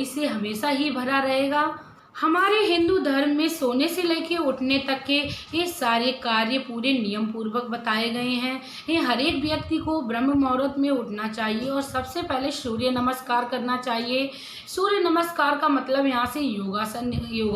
से हमेशा ही भरा रहेगा। हमारे हिंदू धर्म में सोने से लेकर उठने तक के ये सारे कार्य पूरे नियम पूर्वक बताए गए हैं। ये हर एक व्यक्ति को ब्रह्म मुहूर्त में उठना चाहिए और सबसे पहले सूर्य नमस्कार करना चाहिए। सूर्य नमस्कार का मतलब यहाँ से योगा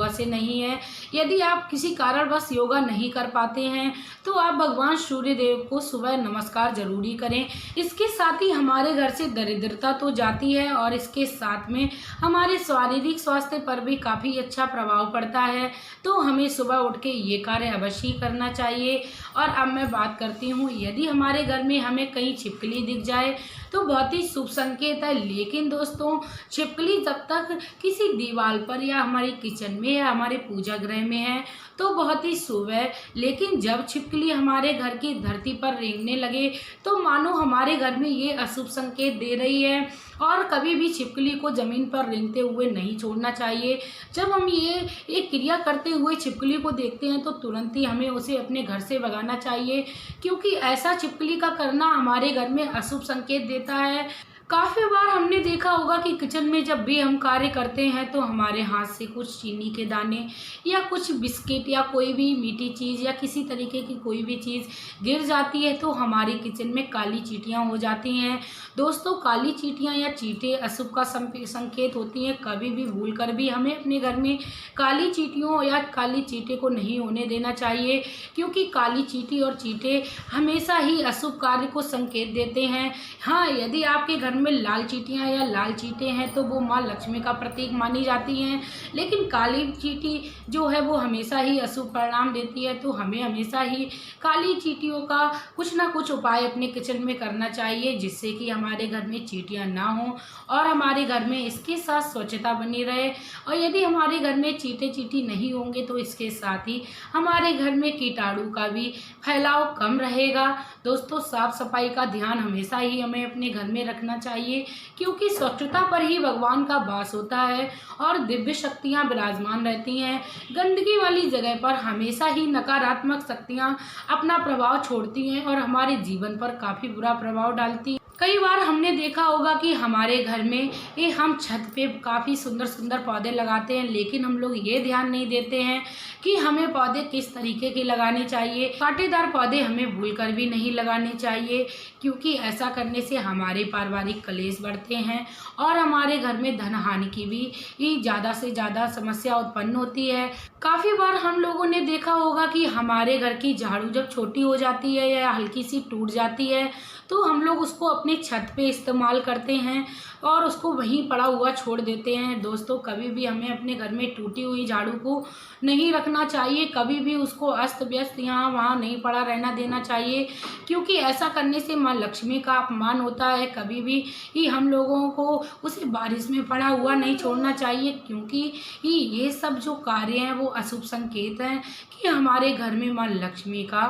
से नहीं है। यदि आप किसी कारणवश योगा नहीं कर पाते हैं तो आप भगवान सूर्य देव को सुबह नमस्कार जरूरी करें। इसके साथ ही हमारे घर से दरिद्रता तो जाती है और इसके साथ में हमारे शारीरिक स्वास्थ्य पर भी काफ़ी अच्छा प्रभाव पड़ता है। तो हमें सुबह उठ के ये कार्य अवश्य ही करना चाहिए। और अब मैं बात करती हूँ, यदि हमारे घर में हमें कहीं छिपकली दिख जाए तो बहुत ही शुभ संकेत है। लेकिन दोस्तों, छिपकली जब तक किसी दीवार पर या हमारे किचन में या हमारे पूजा गृह में है तो बहुत ही शुभ है। लेकिन जब छिपकली हमारे घर की धरती पर रेंगने लगे तो मानो हमारे घर में ये अशुभ संकेत दे रही है। और कभी भी छिपकली को जमीन पर रेंगते हुए नहीं छोड़ना चाहिए। जब हम ये एक क्रिया करते हुए छिपकली को देखते हैं तो तुरंत ही हमें उसे अपने घर से भगाना चाहिए, क्योंकि ऐसा छिपकली का करना हमारे घर में अशुभ संकेत देता है। काफ़ी बार हमने देखा होगा कि किचन में जब भी हम कार्य करते हैं तो हमारे हाथ से कुछ चीनी के दाने या कुछ बिस्किट या कोई भी मीठी चीज़ या किसी तरीके की कोई भी चीज़ गिर जाती है तो हमारे किचन में काली चींटियां हो जाती हैं। दोस्तों, काली चींटियां या चींटे अशुभ का संकेत होती हैं। कभी भी भूल कर भी हमें अपने घर में काली चींटियों या काली चींटे को नहीं होने देना चाहिए, क्योंकि काली चींटी और चींटे हमेशा ही अशुभ कार्य को संकेत देते हैं। हाँ, यदि आपके घर में लाल चींटियां या लाल चींटे हैं तो वो माँ लक्ष्मी का प्रतीक मानी जाती हैं। लेकिन काली चींटी जो है वो हमेशा ही अशुभ परिणाम देती है। तो हमें हमेशा ही काली चींटियों का कुछ ना कुछ उपाय अपने किचन में करना चाहिए, जिससे कि हमारे घर में चींटियां ना हो और हमारे घर में इसके साथ स्वच्छता बनी रहे। और यदि हमारे घर में चींटे चींटी नहीं होंगे तो इसके साथ ही हमारे घर में कीटाणु का भी फैलाव कम रहेगा। दोस्तों, साफ सफाई का ध्यान हमेशा ही हमें अपने घर में रखना चाहिए, क्योंकि स्वच्छता पर ही भगवान का वास होता है और दिव्य शक्तियां विराजमान रहती हैं। गंदगी वाली जगह पर हमेशा ही नकारात्मक शक्तियां अपना प्रभाव छोड़ती हैं और हमारे जीवन पर काफ़ी बुरा प्रभाव डालती हैं। कई बार हमने देखा होगा कि हमारे घर में हम छत पे काफ़ी सुंदर सुंदर पौधे लगाते हैं, लेकिन हम लोग ये ध्यान नहीं देते हैं कि हमें पौधे किस तरीके के लगाने चाहिए। कांटेदार पौधे हमें भूलकर भी नहीं लगाने चाहिए, क्योंकि ऐसा करने से हमारे पारिवारिक कलेश बढ़ते हैं और हमारे घर में धन हानि की भी ज़्यादा से ज़्यादा समस्या उत्पन्न होती है। काफ़ी बार हम लोगों ने देखा होगा कि हमारे घर की झाड़ू जब छोटी हो जाती है या हल्की सी टूट जाती है तो हम लोग उसको अपनी छत पे इस्तेमाल करते हैं और उसको वहीं पड़ा हुआ छोड़ देते हैं। दोस्तों, कभी भी हमें अपने घर में टूटी हुई झाड़ू को नहीं रखना चाहिए। कभी भी उसको अस्त व्यस्त यहाँ वहाँ नहीं पड़ा रहना देना चाहिए, क्योंकि ऐसा करने से माँ लक्ष्मी का अपमान होता है। कभी भी हम लोगों को उसे बारिश में पड़ा हुआ नहीं छोड़ना चाहिए, क्योंकि ये सब जो कार्य हैं वो अशुभ संकेत हैं कि हमारे घर में माँ लक्ष्मी का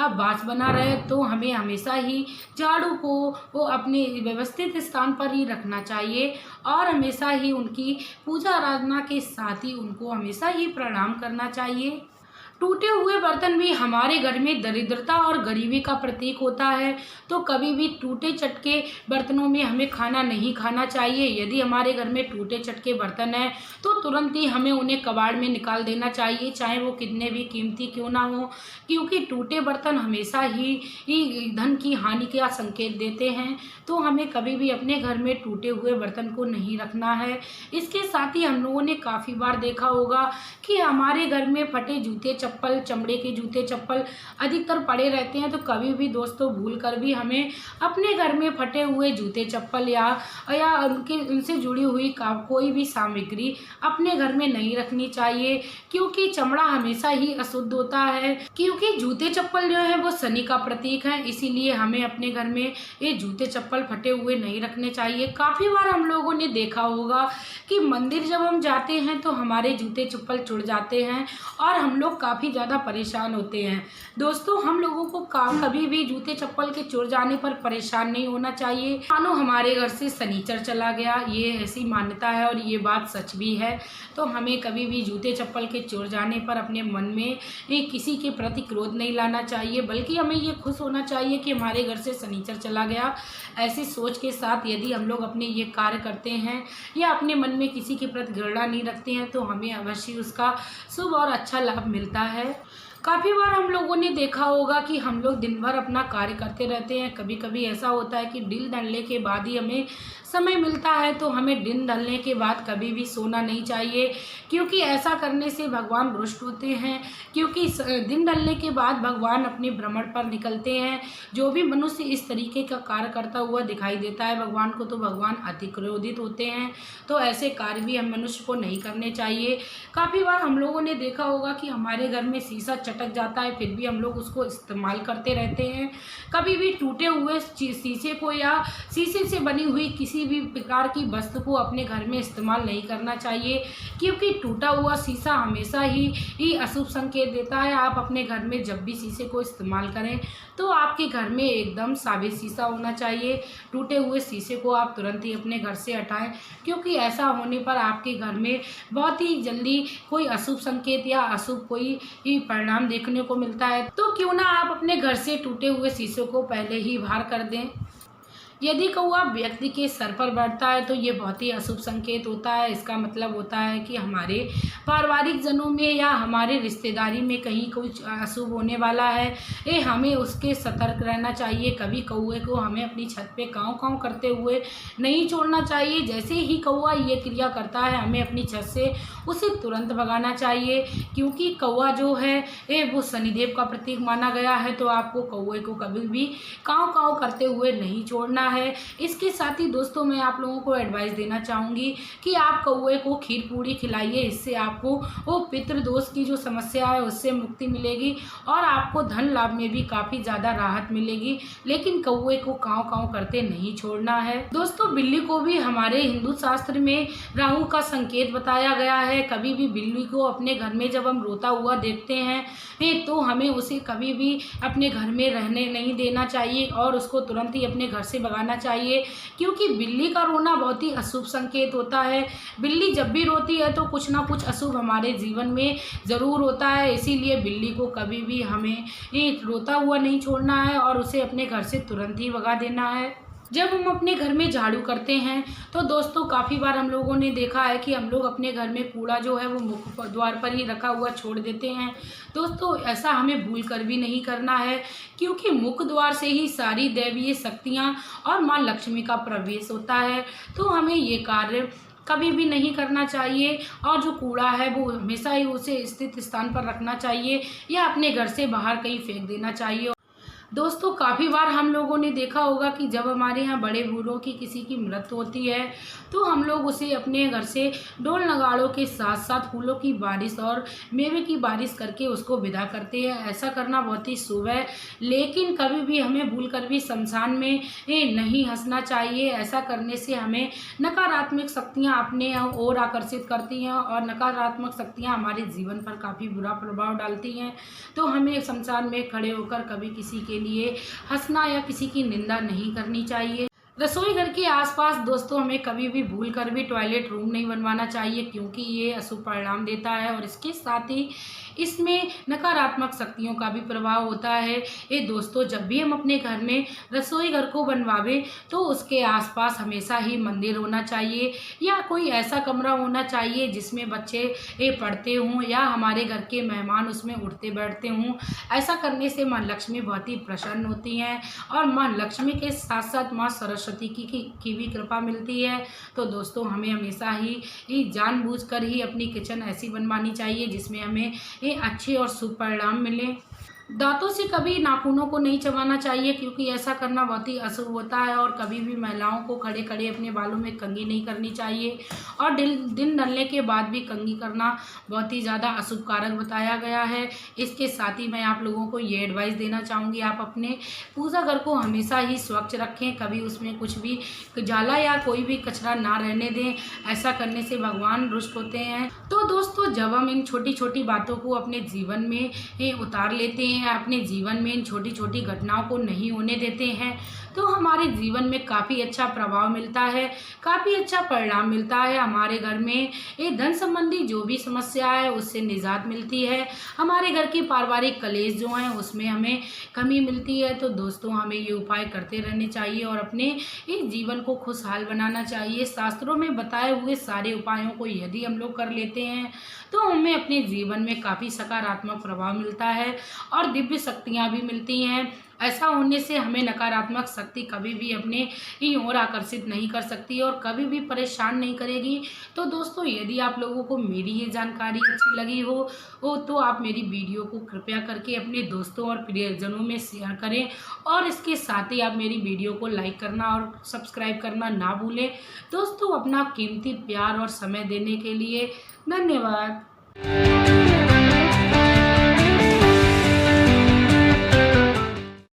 वास बना रहे। तो हमें हमेशा ही झाड़ू को वो अपने व्यवस्थित स्थान पर ही रखना चाहिए और हमेशा ही उनकी पूजा आराधना के साथ ही उनको हमेशा ही प्रणाम करना चाहिए। टूटे हुए बर्तन भी हमारे घर में दरिद्रता और गरीबी का प्रतीक होता है, तो कभी भी टूटे चटके बर्तनों में हमें खाना नहीं खाना चाहिए। यदि हमारे घर में टूटे चटके बर्तन हैं तो तुरंत ही हमें उन्हें कबाड़ में निकाल देना चाहिए, चाहे वो कितने भी कीमती क्यों ना हो, क्योंकि टूटे बर्तन हमेशा ही धन की हानि का संकेत देते हैं। तो हमें कभी भी अपने घर में टूटे हुए बर्तन को नहीं रखना है। इसके साथ ही हम लोगों ने काफ़ी बार देखा होगा कि हमारे घर में फटे जूते चप्पल, चमड़े के जूते चप्पल अधिकतर पड़े रहते हैं। तो कभी भी दोस्तों भूल कर भी हमें अपने घर में फटे हुए जूते चप्पल या उनसे जुड़ी हुई कोई भी सामग्री अपने घर में नहीं रखनी चाहिए, क्योंकि चमड़ा हमेशा ही अशुद्ध होता है। क्योंकि जूते चप्पल जो है वो शनि का प्रतीक है, इसीलिए हमें अपने घर में ये जूते चप्पल फटे हुए नहीं रखने चाहिए। काफ़ी बार हम लोगों ने देखा होगा कि मंदिर जब हम जाते हैं तो हमारे जूते चप्पल छूट जाते हैं और हम लोग काफ़ी ज़्यादा परेशान होते हैं। दोस्तों, हम लोगों को कभी भी जूते चप्पल के चुर जाने पर परेशान नहीं होना चाहिए। मानो हमारे घर से शनिचर चला गया, ये ऐसी मान्यता है और ये बात सच भी है। तो हमें कभी भी जूते चप्पल के चुर जाने पर अपने मन में किसी के प्रति क्रोध नहीं लाना चाहिए, बल्कि हमें ये खुश होना चाहिए कि हमारे घर से शनिचर चला गया। ऐसी सोच के साथ यदि हम लोग अपने ये कार्य करते हैं या अपने मन में किसी के प्रति घृणा नहीं रखते हैं, तो हमें अवश्य उसका शुभ और अच्छा लाभ मिलता है। काफ़ी बार हम लोगों ने देखा होगा कि हम लोग दिन भर अपना कार्य करते रहते हैं। कभी कभी ऐसा होता है कि दिन ढलने के बाद ही हमें समय मिलता है, तो हमें दिन ढलने के बाद कभी भी सोना नहीं चाहिए, क्योंकि ऐसा करने से भगवान रुष्ट होते हैं। क्योंकि दिन ढलने के बाद भगवान अपने भ्रमण पर निकलते हैं। जो भी मनुष्य इस तरीके का कार्य करता हुआ दिखाई देता है भगवान को, तो भगवान अति क्रोधित होते हैं। तो ऐसे कार्य भी हम मनुष्य को नहीं करने चाहिए। काफ़ी बार हम लोगों ने देखा होगा कि हमारे घर में शीशा चटक जाता है, फिर भी हम लोग उसको इस्तेमाल करते रहते हैं। कभी भी टूटे हुए शीशे को या शीशे से बनी हुई किसी भी प्रकार की वस्तु को अपने घर में इस्तेमाल नहीं करना चाहिए, क्योंकि टूटा हुआ शीशा हमेशा ही अशुभ संकेत देता है। आप अपने घर में जब भी शीशे को इस्तेमाल करें तो आपके घर में एकदम साबित शीशा होना चाहिए। टूटे हुए शीशे को आप तुरंत ही अपने घर से हटाएं, क्योंकि ऐसा होने पर आपके घर में बहुत ही जल्दी कोई अशुभ संकेत या अशुभ कोई परिणाम देखने को मिलता है। तो क्यों ना आप अपने घर से टूटे हुए शीशों को पहले ही बाहर कर दें। यदि कौवा व्यक्ति के सर पर बैठता है तो ये बहुत ही अशुभ संकेत होता है। इसका मतलब होता है कि हमारे पारिवारिक जनों में या हमारे रिश्तेदारी में कहीं कुछ अशुभ होने वाला है। हमें उसके सतर्क रहना चाहिए। कभी कौवे को हमें अपनी छत पे काँव काँव करते हुए नहीं छोड़ना चाहिए। जैसे ही कौवा ये क्रिया करता है, हमें अपनी छत से उसे तुरंत भगाना चाहिए, क्योंकि कौवा जो है वो शनिदेव का प्रतीक माना गया है। तो आपको कौवे को कभी भी काँव काँव करते हुए नहीं छोड़ना है। इसके साथ ही दोस्तों, मैं आप लोगों को एडवाइस देना चाहूँगी कि आप कौवे को खीर पूड़ी खिलाइए। इससे आपको वो पितृदोष की जो समस्या है उससे मुक्ति मिलेगी और आपको धन लाभ में भी काफ़ी ज़्यादा राहत मिलेगी। लेकिन कौवे को काँव काँव करते नहीं छोड़ना है। दोस्तों, बिल्ली को भी हमारे हिंदू शास्त्र में राहु का संकेत बताया गया है। कभी भी बिल्ली को अपने घर में जब हम रोता हुआ देखते हैं तो हमें उसे कभी भी अपने घर में रहने नहीं देना चाहिए और उसको तुरंत ही अपने घर से भगाना चाहिए, क्योंकि बिल्ली का रोना बहुत ही अशुभ संकेत होता है। बिल्ली जब भी रोती है तो कुछ ना कुछ अशुभ हमारे जीवन में ज़रूर होता है। इसीलिए बिल्ली को कभी भी हमें रोता हुआ नहीं छोड़ना है और उसे अपने घर से तुरंत ही भगा देना है। जब हम अपने घर में झाड़ू करते हैं तो दोस्तों, काफ़ी बार हम लोगों ने देखा है कि हम लोग अपने घर में कूड़ा जो है वो मुख्य द्वार पर ही रखा हुआ छोड़ देते हैं। दोस्तों, ऐसा हमें भूल कर भी नहीं करना है, क्योंकि मुख्य द्वार से ही सारी दैवीय शक्तियाँ और माँ लक्ष्मी का प्रवेश होता है। तो हमें ये कार्य कभी भी नहीं करना चाहिए और जो कूड़ा है वो हमेशा ही उसे स्थित स्थान पर रखना चाहिए या अपने घर से बाहर कहीं फेंक देना चाहिए। दोस्तों, काफ़ी बार हम लोगों ने देखा होगा कि जब हमारे यहाँ बड़े बूढ़ों की किसी की मृत्यु होती है तो हम लोग उसे अपने घर से ढोल नगाड़ों के साथ साथ फूलों की बारिश और मेवे की बारिश करके उसको विदा करते हैं। ऐसा करना बहुत ही शुभ है, लेकिन कभी भी हमें भूल कर भी शमशान में नहीं हंसना चाहिए। ऐसा करने से हमें नकारात्मक शक्तियाँ अपने ओर आकर्षित करती हैं और नकारात्मक शक्तियाँ हमारे जीवन पर काफ़ी बुरा प्रभाव डालती हैं। तो हमें शमशान में खड़े होकर कभी किसी के लिए हंसना या किसी की निंदा नहीं करनी चाहिए। रसोई घर के आसपास दोस्तों, हमें कभी भी भूल कर भी टॉयलेट रूम नहीं बनवाना चाहिए, क्योंकि ये अशुभ परिणाम देता है और इसके साथ ही इसमें नकारात्मक शक्तियों का भी प्रभाव होता है। ये दोस्तों, जब भी हम अपने घर में रसोई घर को बनवावें तो उसके आसपास हमेशा ही मंदिर होना चाहिए या कोई ऐसा कमरा होना चाहिए जिसमें बच्चे पढ़ते हों या हमारे घर के मेहमान उसमें उठते बैठते हों। ऐसा करने से माँ लक्ष्मी बहुत ही प्रसन्न होती हैं और माँ लक्ष्मी के साथ साथ माँ सरस्वती की भी कृपा मिलती है। तो दोस्तों, हमें हमेशा ही जानबूझकर ही अपनी किचन ऐसी बनवानी चाहिए जिसमें हमें अच्छे और शुभ परिणाम मिले। दांतों से कभी नाखूनों को नहीं चबाना चाहिए, क्योंकि ऐसा करना बहुत ही अशुभ होता है। और कभी भी महिलाओं को खड़े खड़े अपने बालों में कंघी नहीं करनी चाहिए, और दिन ढलने के बाद भी कंघी करना बहुत ही ज़्यादा अशुभ कारक बताया गया है। इसके साथ ही मैं आप लोगों को ये एडवाइस देना चाहूँगी, आप अपने पूजा घर को हमेशा ही स्वच्छ रखें, कभी उसमें कुछ भी जाला या कोई भी कचरा ना रहने दें। ऐसा करने से भगवान रुष्ट होते हैं। तो दोस्तों, जब हम इन छोटी छोटी बातों को अपने जीवन में उतार लेते हैं, अपने जीवन में इन छोटी छोटी घटनाओं को नहीं होने देते हैं, तो हमारे जीवन में काफ़ी अच्छा प्रभाव मिलता है, काफ़ी अच्छा परिणाम मिलता है। हमारे घर में ये धन संबंधी जो भी समस्या है उससे निजात मिलती है, हमारे घर की पारिवारिक कलेश जो हैं उसमें हमें कमी मिलती है। तो दोस्तों, हमें ये उपाय करते रहने चाहिए और अपने इस जीवन को खुशहाल बनाना चाहिए। शास्त्रों में बताए हुए सारे उपायों को यदि हम लोग कर लेते हैं तो हमें अपने जीवन में काफ़ी सकारात्मक प्रभाव मिलता है और दिव्य शक्तियाँ भी मिलती हैं। ऐसा होने से हमें नकारात्मक शक्ति कभी भी अपने ही ओर आकर्षित नहीं कर सकती और कभी भी परेशान नहीं करेगी। तो दोस्तों, यदि आप लोगों को मेरी ये जानकारी अच्छी लगी हो तो आप मेरी वीडियो को कृपया करके अपने दोस्तों और प्रियजनों में शेयर करें, और इसके साथ ही आप मेरी वीडियो को लाइक करना और सब्सक्राइब करना ना भूलें। दोस्तों, अपना कीमती प्यार और समय देने के लिए धन्यवाद।